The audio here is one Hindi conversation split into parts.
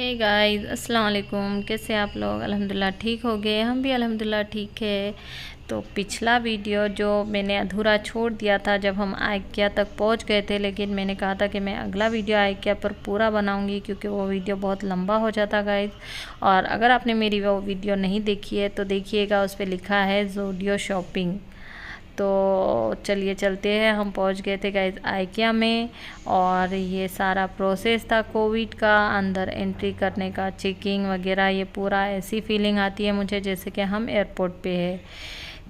हे गाइस, अस्सलाम वालेकुम। कैसे आप लोग? अल्हम्दुलिल्लाह ठीक हो गए, हम भी अल्हम्दुलिल्लाह ठीक है। तो पिछला वीडियो जो मैंने अधूरा छोड़ दिया था जब हम आइकिया तक पहुंच गए थे, लेकिन मैंने कहा था कि मैं अगला वीडियो आइकिया पर पूरा बनाऊंगी क्योंकि वो वीडियो बहुत लंबा हो जाता गाइस। और अगर आपने मेरी वो वीडियो नहीं देखी है तो देखिएगा, उस पर लिखा है ज़ूडियो शॉपिंग। तो चलिए चलते हैं। हम पहुंच गए थे गाइस आइकिया में, और ये सारा प्रोसेस था कोविड का, अंदर एंट्री करने का, चेकिंग वगैरह। ये पूरा ऐसी फीलिंग आती है मुझे जैसे कि हम एयरपोर्ट पे है।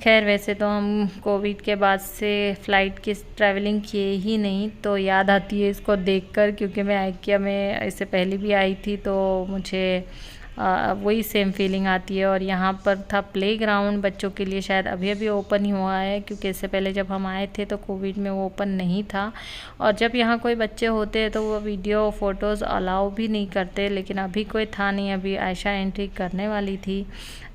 खैर वैसे तो हम कोविड के बाद से फ़्लाइट की ट्रैवलिंग किए ही नहीं, तो याद आती है इसको देखकर, क्योंकि मैं आइकिया में इससे पहले भी आई थी तो मुझे वही सेम फीलिंग आती है। और यहाँ पर था प्लेग्राउंड बच्चों के लिए, शायद अभी अभी ओपन ही हुआ है, क्योंकि इससे पहले जब हम आए थे तो कोविड में वो ओपन नहीं था। और जब यहाँ कोई बच्चे होते हैं तो वो वीडियो फ़ोटोज़ अलाउ भी नहीं करते, लेकिन अभी कोई था नहीं, अभी आयशा एंट्री करने वाली थी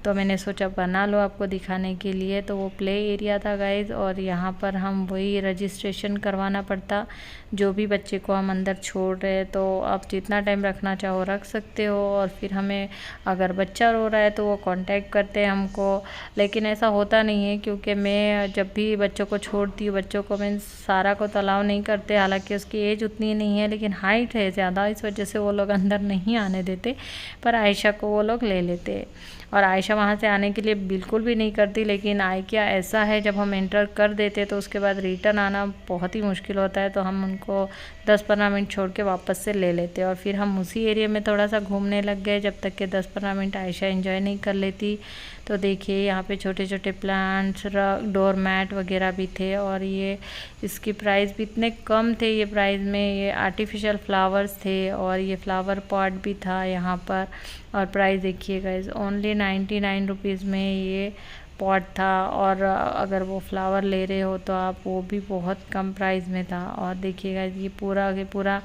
तो मैंने सोचा बना लो आपको दिखाने के लिए। तो वो प्ले एरिया था गाइज, और यहाँ पर हम वही रजिस्ट्रेशन करवाना पड़ता जो भी बच्चे को हम अंदर छोड़ रहे हैं। तो आप जितना टाइम रखना चाहो रख सकते हो, और फिर हमें अगर बच्चा रो रहा है तो वो कांटेक्ट करते हैं हमको। लेकिन ऐसा होता नहीं है, क्योंकि मैं जब भी बच्चों को छोड़ती हूँ, बच्चों को मैं सारा को तो अलाउ नहीं करते, हालांकि उसकी एज उतनी नहीं है लेकिन हाइट है ज़्यादा, इस वजह से वो लोग अंदर नहीं आने देते। पर आयशा को वो लोग ले लेते हैं, और आयशा वहाँ से आने के लिए बिल्कुल भी नहीं करती। लेकिन आइकिया ऐसा है, जब हम एंटर कर देते तो उसके बाद रिटर्न आना बहुत ही मुश्किल होता है, तो हम उनको 10-15 मिनट छोड़ के वापस से ले लेते। और फिर हम उसी एरिया में थोड़ा सा घूमने लग गए, जब तक के 10-15 मिनट आयशा एंजॉय नहीं कर लेती। तो देखिए यहाँ पे छोटे छोटे प्लांट्स, डोर मैट वगैरह भी थे, और ये इसकी प्राइस भी इतने कम थे। ये प्राइस में ये आर्टिफिशियल फ्लावर्स थे, और ये फ्लावर पॉट भी था यहाँ पर। और प्राइस देखिएगा, इस ओनली 99 रुपीज़ में ये पॉट था। और अगर वो फ्लावर ले रहे हो तो आप, वो भी बहुत कम प्राइस में था। और देखिएगा ये पूरा के पूरा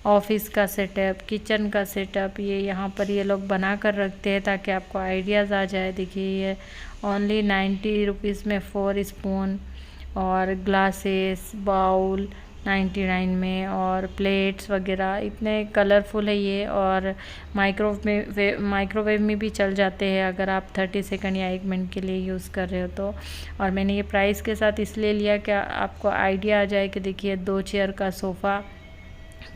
ऑफिस का सेटअप, किचन का सेटअप, ये यहाँ पर ये लोग बना कर रखते हैं ताकि आपको आइडियाज़ आ जाए। देखिए ये ओनली 90 रुपीज़ में 4 स्पून, और ग्लासेस, बाउल 99 में, और प्लेट्स वगैरह इतने कलरफुल है ये। और माइक्रोवेव में भी चल जाते हैं अगर आप 30 सेकंड या 1 मिनट के लिए यूज़ कर रहे हो तो। और मैंने ये प्राइस के साथ इसलिए लिया कि आपको आइडिया आ जाए कि देखिए 2 चेयर का सोफ़ा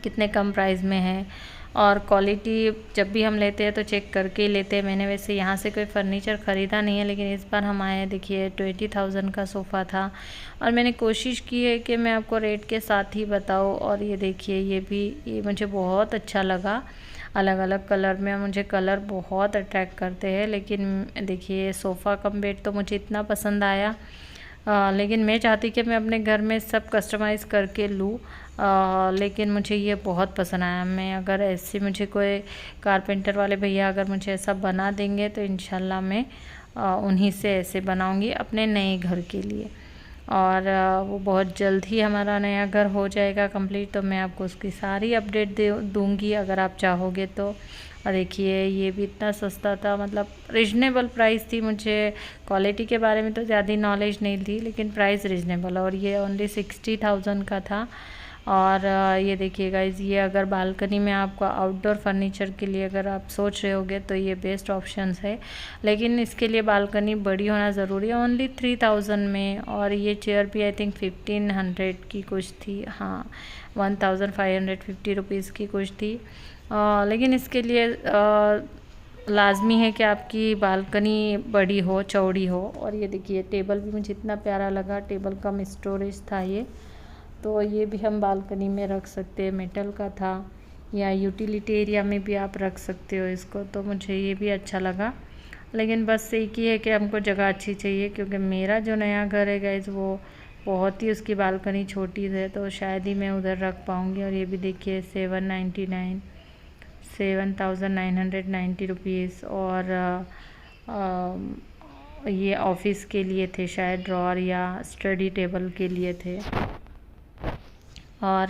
कितने कम प्राइस में है। और क्वालिटी जब भी हम लेते हैं तो चेक करके ही लेते हैं। मैंने वैसे यहाँ से कोई फ़र्नीचर ख़रीदा नहीं है, लेकिन इस बार हम आए, देखिए 20,000 का सोफ़ा था। और मैंने कोशिश की है कि मैं आपको रेट के साथ ही बताऊँ। और ये देखिए ये मुझे बहुत अच्छा लगा, अलग अलग कलर में। मुझे कलर बहुत अट्रैक्ट करते हैं, लेकिन देखिए सोफ़ा कम बेड तो मुझे इतना पसंद आया। लेकिन मैं चाहती कि मैं अपने घर में सब कस्टमाइज़ करके लूँ, लेकिन मुझे ये बहुत पसंद आया। मैं अगर ऐसे, मुझे कोई कारपेंटर वाले भैया अगर मुझे ऐसा बना देंगे तो इंशाल्लाह मैं उन्हीं से ऐसे बनाऊंगी अपने नए घर के लिए। और वो बहुत जल्द ही हमारा नया घर हो जाएगा कंप्लीट, तो मैं आपको उसकी सारी अपडेट दूंगी अगर आप चाहोगे तो। और देखिए ये भी इतना सस्ता था, मतलब रिजनेबल प्राइस थी। मुझे क्वालिटी के बारे में तो ज़्यादा नॉलेज नहीं थी, लेकिन प्राइस रिजनेबल, और ये ओनली 60,000 का था। और ये देखिएगा, ये अगर बालकनी में आपको आउटडोर फर्नीचर के लिए अगर आप सोच रहे होगे तो ये बेस्ट ऑप्शंस है, लेकिन इसके लिए बालकनी बड़ी होना ज़रूरी है। ओनली 3000 में। और ये चेयर भी आई थिंक 1500 की कुछ थी, हाँ 1550 रुपीज़ की कुछ थी। लेकिन इसके लिए लाजमी है कि आपकी बालकनी बड़ी हो, चौड़ी हो। और ये देखिए टेबल भी मुझे इतना प्यारा लगा, टेबल कम स्टोरेज था ये, तो ये भी हम बालकनी में रख सकते हैं, मेटल का था। या यूटिलिटी एरिया में भी आप रख सकते हो इसको, तो मुझे ये भी अच्छा लगा। लेकिन बस एक ही है कि हमको जगह अच्छी चाहिए, क्योंकि मेरा जो नया घर है गाइस वो बहुत ही, उसकी बालकनी छोटी है, तो शायद ही मैं उधर रख पाऊँगी। और ये भी देखिए 7,990 रुपीज़। और ये ऑफिस के लिए थे शायद, ड्रॉअर या स्टडी टेबल के लिए थे। और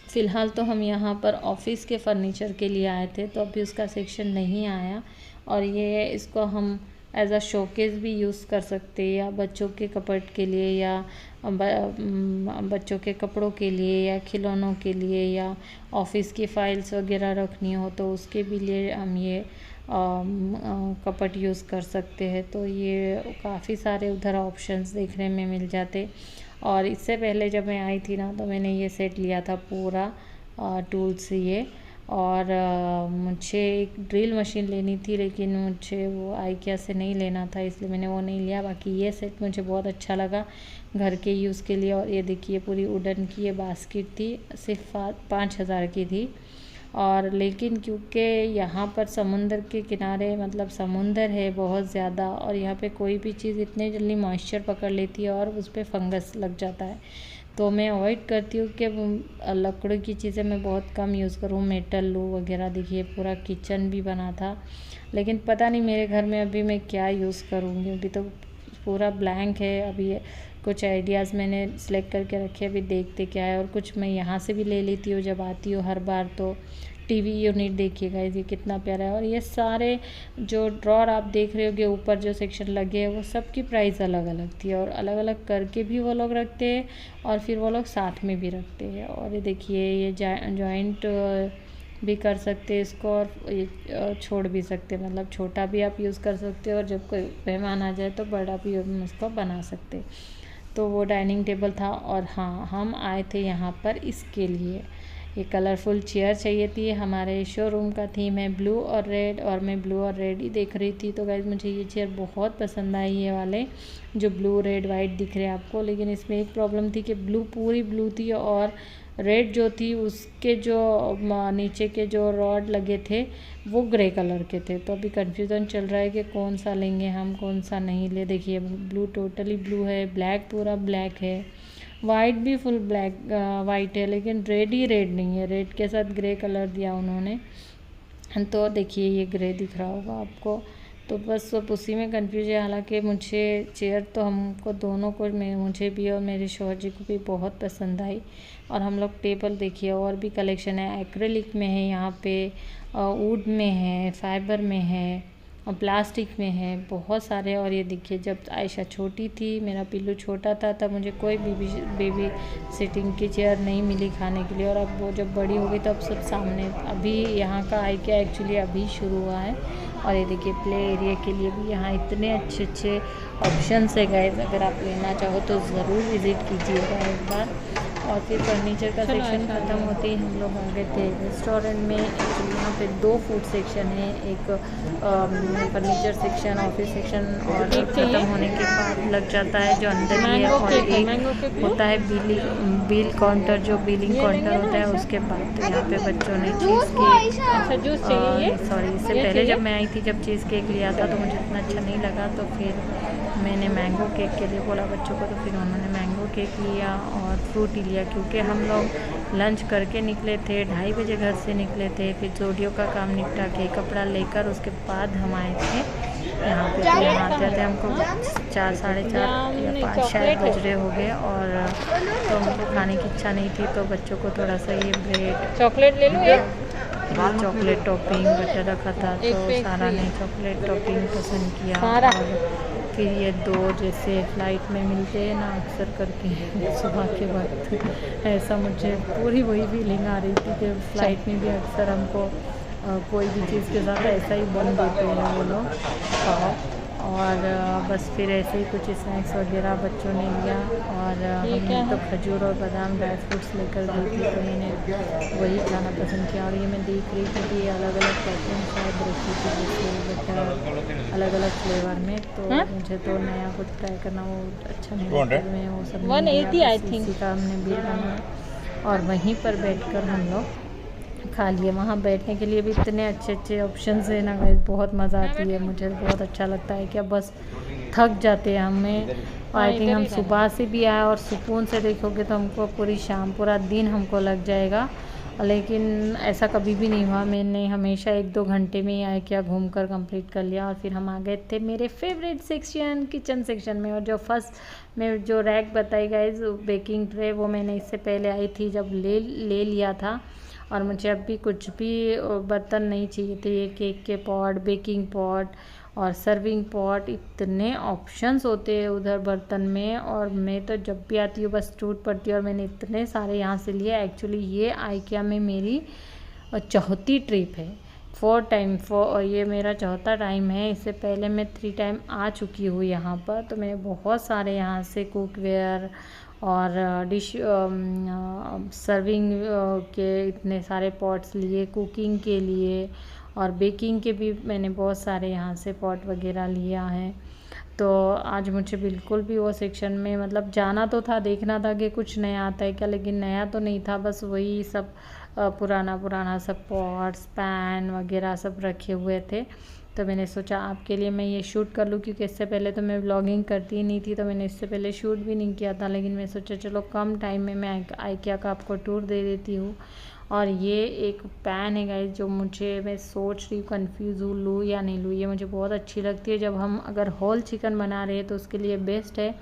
फ़िलहाल तो हम यहाँ पर ऑफ़िस के फ़र्नीचर के लिए आए थे, तो अभी उसका सेक्शन नहीं आया। और ये इसको हम एज अ शोकेस भी यूज़ कर सकते हैं, या बच्चों के कपट के लिए, या बच्चों के कपड़ों के लिए, या खिलौनों के लिए, या ऑफिस की फाइल्स वगैरह रखनी हो तो उसके भी लिए हम ये कपट यूज़ कर सकते हैं। तो ये काफ़ी सारे उधर ऑप्शंस देखने में मिल जाते। और इससे पहले जब मैं आई थी ना तो मैंने ये सेट लिया था पूरा टूल्स ये। और मुझे एक ड्रिल मशीन लेनी थी, लेकिन मुझे वो IKEA से नहीं लेना था, इसलिए मैंने वो नहीं लिया। बाकी ये सेट मुझे बहुत अच्छा लगा घर के यूज़ के लिए। और ये देखिए पूरी वुडन की ये बास्केट थी, सिर्फ 5,000 की थी। और लेकिन क्योंकि यहाँ पर समुंदर के किनारे मतलब समुंदर है बहुत ज़्यादा, और यहाँ पे कोई भी चीज़ इतने जल्दी मॉइस्चर पकड़ लेती है और उस पर फंगस लग जाता है, तो मैं अवॉइड करती हूँ कि लकड़ी की चीज़ें मैं बहुत कम यूज़ करूँ। मेटल लूँ वगैरह। देखिए पूरा किचन भी बना था, लेकिन पता नहीं मेरे घर में अभी मैं क्या यूज़ करूँगी। अभी तो पूरा ब्लैंक है। अभी कुछ आइडियाज़ मैंने सेलेक्ट करके रखे, अभी देखते क्या है। और कुछ मैं यहाँ से भी ले लेती हूँ जब आती हूँ हर बार। तो टीवी यूनिट देखिएगा ये कितना प्यारा है। और ये सारे जो ड्रॉर आप देख रहे होगे ऊपर जो सेक्शन लगे हैं वो सब की प्राइस अलग अलग थी, और अलग अलग करके भी वो लोग रखते हैं और फिर वो लोग साथ में भी रखते हैं। और ये देखिए ये जॉइंट भी कर सकते हैं इसको, और छोड़ भी सकते हैं, मतलब छोटा भी आप यूज़ कर सकते हो और जब कोई मेहमान आ जाए तो बड़ा भी हम उसको बना सकते। तो वो डाइनिंग टेबल था। और हाँ, हम आए थे यहाँ पर इसके लिए, ये कलरफुल चेयर चाहिए थी। हमारे शोरूम का थीम है ब्लू और रेड, और मैं ब्लू और रेड ही देख रही थी। तो गाइस मुझे ये चेयर बहुत पसंद आई, ये वाले जो ब्लू रेड वाइट दिख रहे हैं आपको। लेकिन इसमें एक प्रॉब्लम थी कि ब्लू पूरी ब्लू थी, और रेड जो थी उसके जो नीचे के जो रॉड लगे थे वो ग्रे कलर के थे। तो अभी कन्फ्यूज़न चल रहा है कि कौन सा लेंगे हम, कौन सा नहीं ले। देखिए ब्लू टोटली ब्लू है, ब्लैक पूरा ब्लैक है, वाइट भी फुल ब्लैक वाइट है, लेकिन रेड ही रेड नहीं है। रेड के साथ ग्रे कलर दिया उन्होंने। तो देखिए ये ग्रे दिख रहा होगा आपको। तो बस अब उसी में कन्फ्यूज है। हालांकि मुझे चेयर तो हमको दोनों को, मुझे भी और मेरे शौहर जी को भी बहुत पसंद आई। और हम लोग टेबल देखिए और भी कलेक्शन है, एक्रेलिक में है यहाँ पे, वुड में है, फाइबर में है, और प्लास्टिक में है, बहुत सारे। और ये देखिए जब आयशा छोटी थी, मेरा पिल्लू छोटा था, तब मुझे कोई बेबी सिटिंग की चेयर नहीं मिली खाने के लिए। और अब वो जब बड़ी हो गई तो अब सब सामने। अभी यहाँ का IKEA एक्चुअली अभी शुरू हुआ है। और ये देखिए प्ले एरिया के लिए भी यहाँ इतने अच्छे अच्छे ऑप्शंस है गाइस, अगर आप लेना चाहो तो ज़रूर विज़िट कीजिएगा एक बार। और फिर फर्नीचर का सेक्शन ख़त्म होते ही हम लोग आ गए थे रेस्टोरेंट में। एक्चुअली यहाँ पे 2 फूड सेक्शन है, एक फर्नीचर सेक्शन, ऑफिस सेक्शन, और ख़त्म होने के बाद लग जाता है जो अंदर ही है। और एक होता है बिल काउंटर, जो बिलिंग काउंटर होता है उसके बाद। तो यहाँ पे बच्चों ने चीज़ केक, सॉरी इससे पहले जब मैं आई थी जब चीज़ केक लिया था तो मुझे इतना अच्छा नहीं लगा, तो फिर मैंने मैंगो केक के लिए बोला बच्चों को, तो फिर उन्होंने मैंगो केक लिया और फ्रूटी लिया। क्योंकि हम लोग लंच करके निकले थे, 2:30 बजे घर से निकले थे, फिर जोडियो का काम निपटा के कपड़ा लेकर उसके बाद हम आए थे यहाँ पे। तो यहाँ आते थे हमको 4, साढ़े 4 या 5 शायद बज रहे हो गए। और तो हमको खाने की इच्छा नहीं थी, तो बच्चों को थोड़ा सा ये ब्रेड चॉकलेट ले लो, चॉकलेट टॉपिंग बटर रखा था, तो सारा ने चॉकलेट टॉपिंग पसंद किया। और फिर ये 2 जैसे फ़्लाइट में मिलते हैं ना अक्सर करके सुबह के वक्त, ऐसा मुझे पूरी वही फीलिंग आ रही थी कि फ़्लाइट में भी अक्सर हमको कोई भी चीज़ के साथ ऐसा ही बन देते हैं वो लोग। और बस फिर ऐसे ही कुछ स्नैक्स वगैरह बच्चों ने लिया। और हमने तो खजूर और बादाम ड्राई फ्रूट्स लेकर गई थी, तो मैंने वही खाना पसंद किया। और ये मैं देख रही थी कि अलग अलग पैकिंग शायद रखी थी, जैसे अलग अलग फ्लेवर में। तो मुझे तो नया कुछ ट्राई करना वो अच्छा नहीं लगता, मैं वो सब 180 आई थिंक का हमने बिल बनाया। और वहीं पर बैठकर हम लोग खा लिए। वहाँ बैठने के लिए भी इतने अच्छे अच्छे ऑप्शंस है ना गाइस, बहुत मज़ा आती है। मुझे बहुत अच्छा लगता है कि अब बस थक जाते हैं हमें। आई थिंक हम सुबह से भी आए और सुकून से देखोगे तो हमको पूरी शाम पूरा दिन हमको लग जाएगा, लेकिन ऐसा कभी भी नहीं हुआ। मैंने हमेशा 1-2 घंटे में ही आए क्या घूम कर कंप्लीट कर लिया। और फिर हम आ गए थे मेरे फेवरेट सेक्शन, किचन सेक्शन में। और जो फर्स्ट में जो रैक बताई गाइस, बेकिंग ट्रे, वो मैंने इससे पहले आई थी जब ले लिया था। और मुझे अब भी कुछ भी बर्तन नहीं चाहिए थे, ये केक के पॉट, बेकिंग पॉट और सर्विंग पॉट, इतने ऑप्शंस होते हैं उधर बर्तन में। और मैं तो जब भी आती हूँ बस टूट पड़ती है और मैंने इतने सारे यहाँ से लिए। एक्चुअली ये आइकिया में मेरी चौथी ट्रिप है, 4 टाइम और ये मेरा चौथा टाइम है। इससे पहले मैं 3 टाइम आ चुकी हूँ यहाँ पर। तो मैंने बहुत सारे यहाँ से कुकवेयर और डिश सर्विंग के इतने सारे पॉट्स लिए, कुकिंग के लिए और बेकिंग के भी मैंने बहुत सारे यहाँ से पॉट वगैरह लिया है। तो आज मुझे बिल्कुल भी वो सेक्शन में मतलब जाना तो था, देखना था कि कुछ नया आता है क्या, लेकिन नया तो नहीं था, बस वही सब पुराना सब पॉट्स पैन वगैरह सब रखे हुए थे। तो मैंने सोचा आपके लिए मैं ये शूट कर लूँ, क्योंकि इससे पहले तो मैं व्लॉगिंग करती ही नहीं थी, तो मैंने इससे पहले शूट भी नहीं किया था। लेकिन मैं सोचा चलो कम टाइम में मैं आइकिया का आपको टूर दे देती हूँ। और ये एक पैन है गाइस जो मैं सोच रही हूँ कंफ्यूज हूँ लूँ या नहीं लूँ। ये मुझे बहुत अच्छी लगती है, जब हम अगर होल चिकन बना रहे हैं तो उसके लिए बेस्ट है,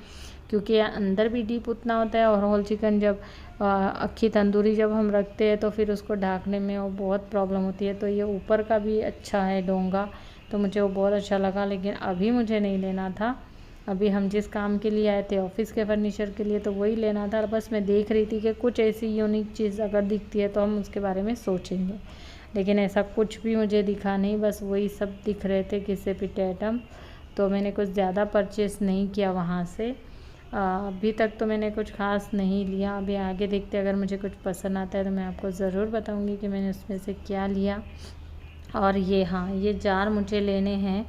क्योंकि अंदर भी डीप उतना होता है। और होल चिकन जब अक्खी तंदूरी जब हम रखते हैं तो फिर उसको ढाकने में वो बहुत प्रॉब्लम होती है। तो ये ऊपर का भी अच्छा है डोंगा, तो मुझे वो बहुत अच्छा लगा। लेकिन अभी मुझे नहीं लेना था, अभी हम जिस काम के लिए आए थे ऑफिस के फर्नीचर के लिए, तो वही लेना था। बस मैं देख रही थी कि कुछ ऐसी यूनिक चीज़ अगर दिखती है तो हम उसके बारे में सोचेंगे, लेकिन ऐसा कुछ भी मुझे दिखा नहीं, बस वही सब दिख रहे थे किसी पिटे आइटम। तो मैंने कुछ ज़्यादा परचेस नहीं किया वहाँ से। अभी तक तो मैंने कुछ ख़ास नहीं लिया। अभी आगे देखते, अगर मुझे कुछ पसंद आता है तो मैं आपको ज़रूर बताऊँगी कि मैंने उसमें से क्या लिया। और ये ये जार मुझे लेने हैं,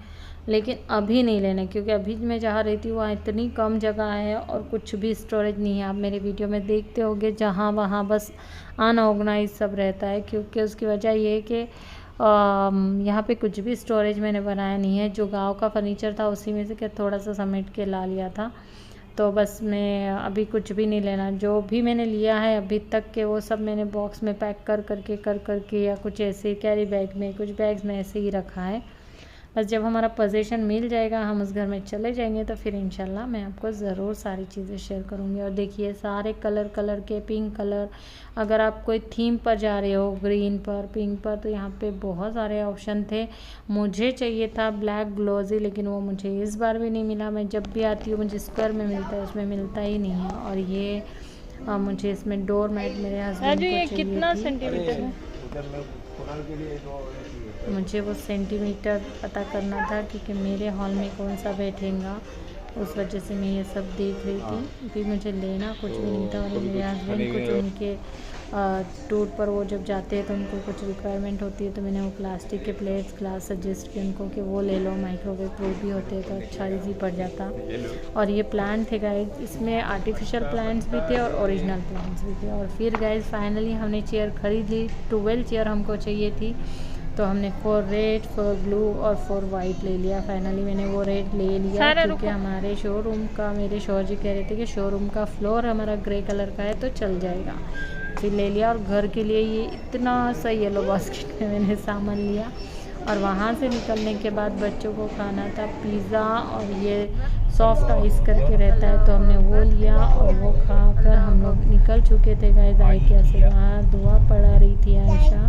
लेकिन अभी नहीं लेने, क्योंकि अभी मैं जहाँ रहती हूँ वहाँ इतनी कम जगह है और कुछ भी स्टोरेज नहीं है। आप मेरे वीडियो में देखते होंगे जहाँ वहाँ बस अनऑर्गेनाइज सब रहता है, क्योंकि उसकी वजह ये है कि यहाँ पे कुछ भी स्टोरेज मैंने बनाया नहीं है। जो गांव का फर्नीचर था उसी में से थोड़ा सा समेट के ला लिया था। तो बस मैं अभी कुछ भी नहीं लेना। जो भी मैंने लिया है अभी तक के वो सब मैंने बॉक्स में पैक कर करके या कुछ ऐसे कैरी बैग में, कुछ बैग्स में ऐसे ही रखा है। बस जब हमारा पोजीशन मिल जाएगा, हम उस घर में चले जाएंगे, तो फिर इंशाल्लाह मैं आपको ज़रूर सारी चीज़ें शेयर करूँगी। और देखिए सारे कलर के पिंक कलर, अगर आप कोई थीम पर जा रहे हो, ग्रीन पर, पिंक पर, तो यहाँ पे बहुत सारे ऑप्शन थे। मुझे चाहिए था ब्लैक ग्लोजी, लेकिन वो मुझे इस बार भी नहीं मिला। मैं जब भी आती हूँ मुझे स्क्वायर में मिलता है, उसमें मिलता ही नहीं है। और ये मुझे इसमें डोर मैट मेरे हस्बैंड को चाहिए कितना सेंटीमीटर है? मुझे वो सेंटीमीटर पता करना था, क्योंकि मेरे हॉल में कौन सा बैठेगा, उस वजह से मैं ये सब देख रही थी। अभी मुझे लेना कुछ भी नहीं था। और मेरे हस्बैंड कुछ उनके टूर पर वो जब जाते हैं तो उनको कुछ रिक्वायरमेंट होती है, तो मैंने वो प्लास्टिक के प्लेट्स ग्लास सजेस्ट किए उनको कि वो ले लो, माइक्रोवेव प्रूफ भी होते हैं तो अच्छा ईजी पड़ जाता। और ये प्लांट थे गाइस, इसमें आर्टिफिशियल प्लांट्स भी थे और ओरिजिनल प्लांट्स भी थे। और फिर गाइस फाइनली हमने चेयर खरीद ली। 12 चेयर हमको चाहिए थी, तो हमने 4 रेड, 4 ब्लू और 4 वाइट ले लिया। फाइनली मैंने वो रेड ले लिया, क्योंकि हमारे शोरूम का, मेरे शौहर जी कह रहे थे कि शोरूम का फ्लोर हमारा ग्रे कलर का है तो चल जाएगा, फिर ले लिया। और घर के लिए ये इतना सा येलो बास्केट में मैंने सामान लिया। और वहाँ से निकलने के बाद बच्चों को खाना था पिज़्ज़ा, और ये सॉफ्ट आइस करके रहता है, तो हमने वो लिया और वो खाकर हम लोग निकल चुके थे गाइस आइकिया से बाहर। दुआ पढ़ा रही थी आयशा।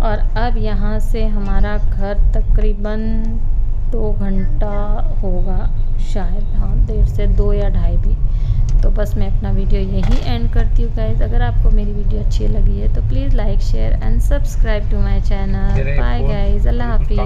और अब यहाँ से हमारा घर तकरीबन 2 घंटा होगा शायद, हाँ 1.5 से 2 या 2.5 भी। तो बस मैं अपना वीडियो यही एंड करती हूँ गाइस। अगर आपको मेरी वीडियो अच्छी लगी है तो please like share and subscribe to my channel. Bye guys, Allah हाफिज़।